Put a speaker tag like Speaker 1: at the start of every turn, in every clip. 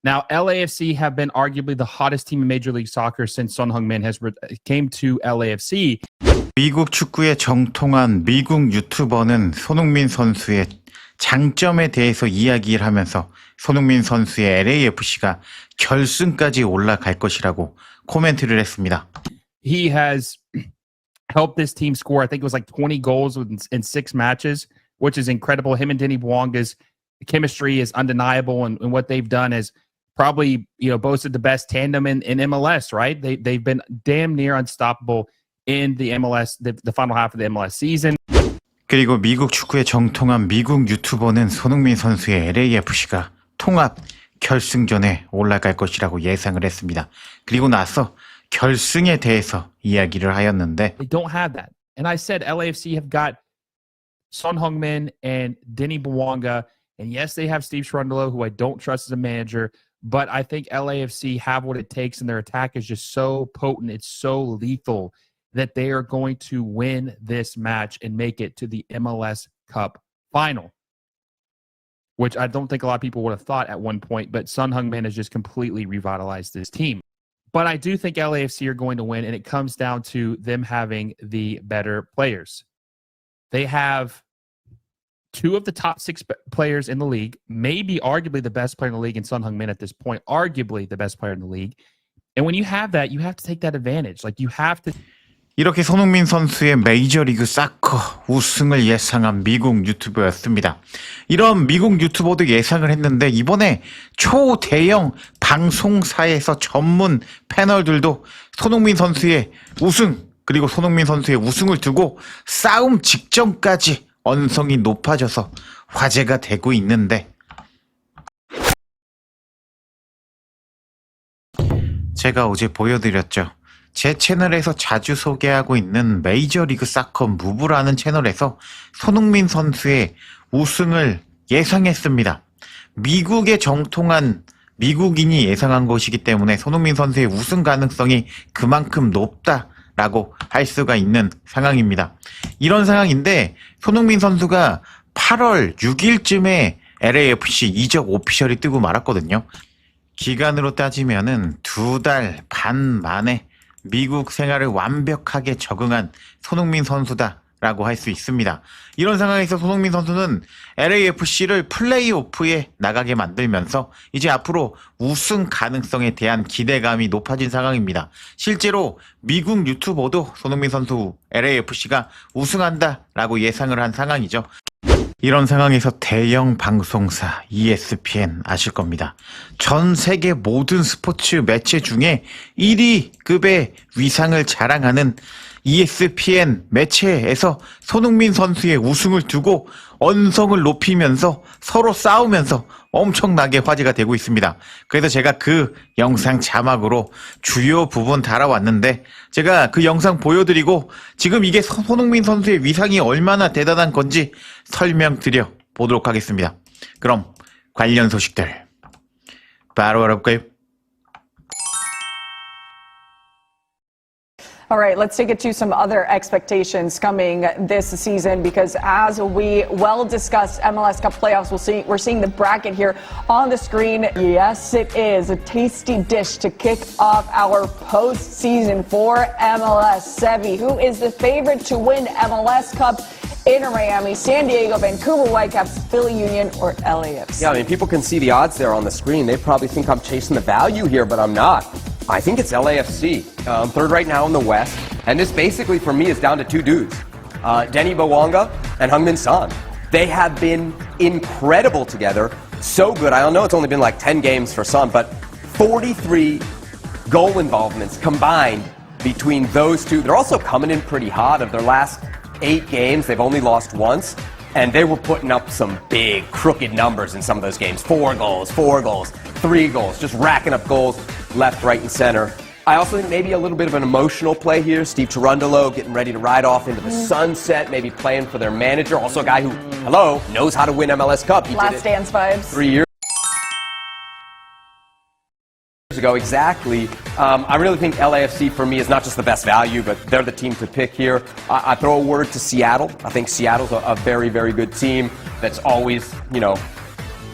Speaker 1: Now, LAFC have been arguably the hottest team in Major League Soccer since Son Heung-min came to LAFC.
Speaker 2: 미국 축구에 정통한 미국 유튜버는 손흥민 선수의 장점에 대해서 이야기를 하면서 손흥민 선수의 LAFC가 결승까지 올라갈 것이라고 코멘트를 했습니다.
Speaker 1: He has helped this team score, I think it was like 20 goals in 6 matches, which is incredible. Him and Denny Bouanga's chemistry is undeniable, and what they've done is probably, boasted the best tandem in MLS, right? They've been damn near unstoppable in the MLS, the final half of the MLS season.
Speaker 2: 그리고 미국 축구에 정통한 미국 유튜버는 손흥민 선수의 LAFC가 통합 결승전에 올라갈 것이라고 예상을 했습니다. 그리고 나서 결승에 대해서 이야기를 하였는데
Speaker 1: They don't have that. And I said LAFC have got Son Heung-min and Denny Bouanga, and yes, they have Steve Cherundolo, who I don't trust as a manager, but I think LAFC have what it takes, and their attack is just so potent, it's so lethal, that they are going to win this match and make it to the MLS Cup final, which I don't think a lot of people would have thought at one point, but Son Heung-min has just completely revitalized this team. But I do think LAFC are going to win, and it comes down to them having the better players. They have 2 of the top 6 players in the league, maybe arguably the best player in the league in Son Heung-min at this point, arguably the best player in the league. And when you have that, you have to take that advantage. Like, you have to...
Speaker 2: 이렇게 손흥민 선수의 메이저리그 사커 우승을 예상한 미국 유튜버였습니다. 이런 미국 유튜버도 예상을 했는데 이번에 초대형 방송사에서 전문 패널들도 손흥민 선수의 우승 그리고 손흥민 선수의 우승을 두고 싸움 직전까지 언성이 높아져서 화제가 되고 있는데 제가 어제 보여드렸죠. 제 채널에서 자주 소개하고 있는 메이저리그 사커 무브라는 채널에서 손흥민 선수의 우승을 예상했습니다. 미국에 정통한 미국인이 예상한 것이기 때문에 손흥민 선수의 우승 가능성이 그만큼 높다라고 할 수가 있는 상황입니다. 이런 상황인데 손흥민 선수가 8월 6일쯤에 LAFC 이적 오피셜이 뜨고 말았거든요. 기간으로 따지면은 2달 반 만에 미국 생활을 완벽하게 적응한 손흥민 선수다라고 할 수 있습니다. 이런 상황에서 손흥민 선수는 LAFC를 플레이오프에 나가게 만들면서 이제 앞으로 우승 가능성에 대한 기대감이 높아진 상황입니다. 실제로 미국 유튜버도 손흥민 선수 LAFC가 우승한다라고 예상을 한 상황이죠. 이런 상황에서 대형 방송사 ESPN 아실 겁니다. 전 세계 모든 스포츠 매체 중에 1위급의 위상을 자랑하는 ESPN 매체에서 손흥민 선수의 우승을 두고 언성을 높이면서 서로 싸우면서 엄청나게 화제가 되고 있습니다. 그래서 제가 그 영상 자막으로 주요 부분 달아왔는데 제가 그 영상 보여드리고 지금 이게 손흥민 선수의 위상이 얼마나 대단한 건지 설명드려 보도록 하겠습니다. 그럼 관련 소식들 바로 알아볼까요?
Speaker 3: All right, let's take it to some other expectations coming this season because as we well discussed MLS Cup playoffs, we're seeing the bracket here on the screen. Yes, it is a tasty dish to kick off our postseason for MLS. Sevi, who is the favorite to win MLS Cup? Inter Miami, San Diego, Vancouver Whitecaps, Philly Union, or LAFC?
Speaker 4: Yeah, I mean, people can see the odds there on the screen. They probably think I'm chasing the value here, but I'm not. I think it's LAFC. Third right now in the West. And this basically, for me, is down to 2 dudes. Denny Bouanga and Heung-min Son. They have been incredible together. So good. I don't know, it's only been like 10 games for Son, but 43 goal involvements combined between those two. They're also coming in pretty hot. Of their last 8 games, they've only lost once. And they were putting up some big, crooked numbers in some of those games. 4 goals, 3 goals, just racking up goals left, right, and center. I also think maybe a little bit of an emotional play here. Steve Cherundolo getting ready to ride off into the sunset, maybe playing for their manager. Also a guy who, knows how to win MLS Cup. He
Speaker 3: Last Dance vibes.
Speaker 4: 3 years ago, exactly. I really think LAFC for me is not just the best value, but they're the team to pick here. I throw a word to Seattle. I think Seattle's a very, very good team that's always,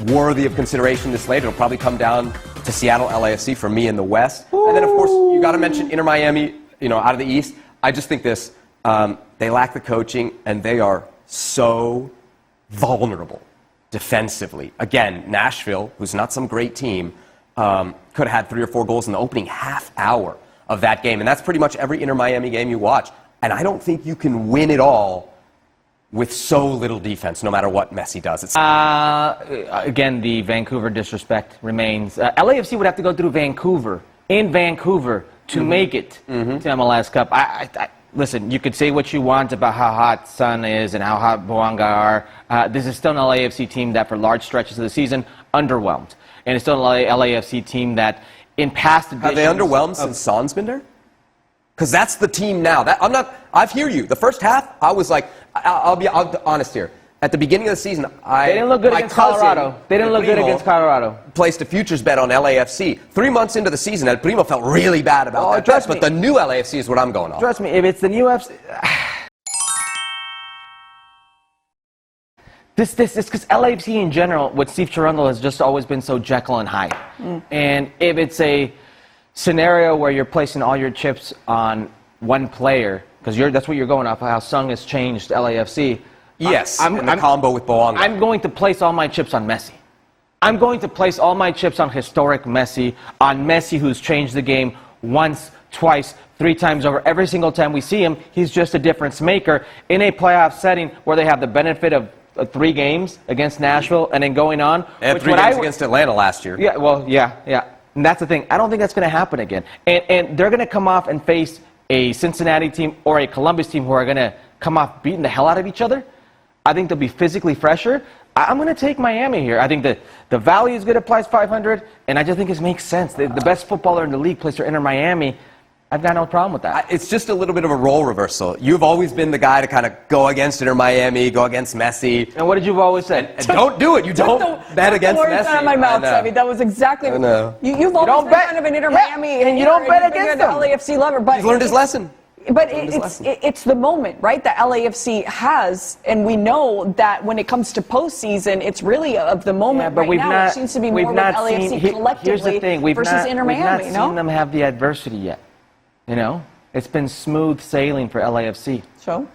Speaker 4: worthy of consideration this late. It'll probably come down to Seattle LAFC for me in the West. And then, of course, you got to mention Inter Miami, out of the East. I just think this, they lack the coaching, and they are so vulnerable defensively. Again, Nashville, who's not some great team, could have had 3 or 4 goals in the opening half hour of that game. And that's pretty much every Inter Miami game you watch. And I don't think you can win it all with so little defense, no matter what Messi does.
Speaker 5: Again, the Vancouver disrespect remains. LAFC would have to go through Vancouver, to make it to MLS Cup. Listen, you could say what you want about how hot Sun is and how hot Boanga are. This is still an LAFC team that, for large stretches of the season, underwhelmed. And it's still an LAFC team that, in past editions...
Speaker 4: Have they underwhelmed since Son's been there? Because that's the team now. I hear you. The first half, I was like, I'll be honest here. At the beginning of the season,
Speaker 5: they didn't look good against Colorado. They didn't look good against Colorado.
Speaker 4: Placed a futures bet on LAFC. 3 months into the season, El Primo felt really bad about that bet, but the new LAFC is what I'm going on.
Speaker 5: Trust me, if it's the new FC... This because LAFC in general, with Steve Cherundolo, has just always been so Jekyll and Hyde. And if it's a scenario where you're placing all your chips on one player, because that's what you're going off of, how Sung has changed LAFC.
Speaker 4: Yes, in the combo with Boanga.
Speaker 5: I'm going to place all my chips on Messi. I'm going to place all my chips on historic Messi, on Messi who's changed the game once, twice, 3 times over. Every single time we see him, he's just a difference maker in a playoff setting where they have the benefit of 3 games against Nashville and then going on.
Speaker 4: And 3 games against Atlanta last year.
Speaker 5: Yeah, well, yeah. And that's the thing. I don't think that's going to happen again. And they're going to come off and face a Cincinnati team or a Columbus team who are going to come off beating the hell out of each other. I think they'll be physically fresher. I'm going to take Miami here. I think that the value is good at plus 500, and I just think it makes sense. The best footballer in the league plays for Inter Miami. I've got no problem with that.
Speaker 4: It's just a little bit of a role reversal. You've always been the guy to kind of go against Inter Miami, go against Messi.
Speaker 5: And what did you always say?
Speaker 4: And don't do it. You don't bet against Messi.
Speaker 3: Out of my mouth, Sammy. That was exactly.
Speaker 4: I know.
Speaker 3: You've always been kind of an Inter Miami,
Speaker 5: and you don't bet against them.
Speaker 3: LAFC lover, but
Speaker 4: he's learned his lesson.
Speaker 3: But it's the moment, right, that LAFC has, and we know that when it comes to postseason, it's really of the moment right now. It seems to be more with LAFC collectively
Speaker 5: here's the thing,
Speaker 3: versus Inter Miami.
Speaker 5: We've not seen them have the adversity yet. It's been smooth sailing for LAFC.
Speaker 3: So,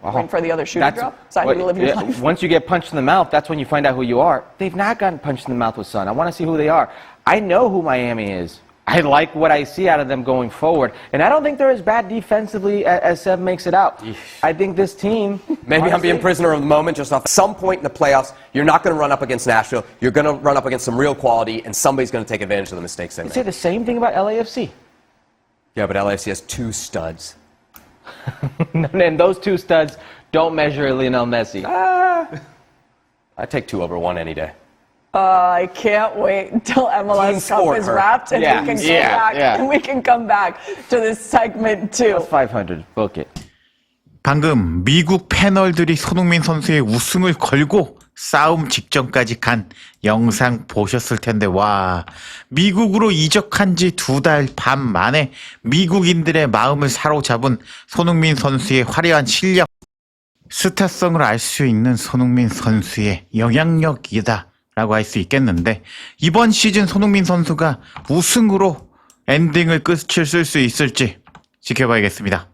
Speaker 3: waiting for the other shoe to drop. It's how you live your life.
Speaker 5: Once you get punched in the mouth, that's when you find out who you are. They've not gotten punched in the mouth with Sun. I want to see who they are. I know who Miami is. I like what I see out of them going forward. And I don't think they're as bad defensively as Seb makes it out. I think this team...
Speaker 4: Maybe I'm being prisoner of the moment just off. At some point in the playoffs, you're not going to run up against Nashville. You're going to run up against some real quality, and somebody's going to take advantage of the mistakes they make.
Speaker 5: You say the same thing about LAFC.
Speaker 4: Yeah, but LAFC has 2 studs.
Speaker 5: And those 2 studs don't measure Lionel Messi.
Speaker 4: I take 2 over 1 any day.
Speaker 3: I can't wait until MLS Cup is wrapped and we can go back and we can come back to this segment too.
Speaker 5: That's 500. Book it.
Speaker 2: 방금 미국 패널들이 손흥민 선수의 우승을 걸고 싸움 직전까지 간 영상 보셨을 텐데, 와, 미국으로 이적한 지 2달 반 만에 미국인들의 마음을 사로잡은 손흥민 선수의 화려한 실력, 스타성을 알 수 있는 손흥민 선수의 영향력이다 라고 할 수 있겠는데, 이번 시즌 손흥민 선수가 우승으로 엔딩을 끝을 쓸 수 있을지 지켜봐야겠습니다.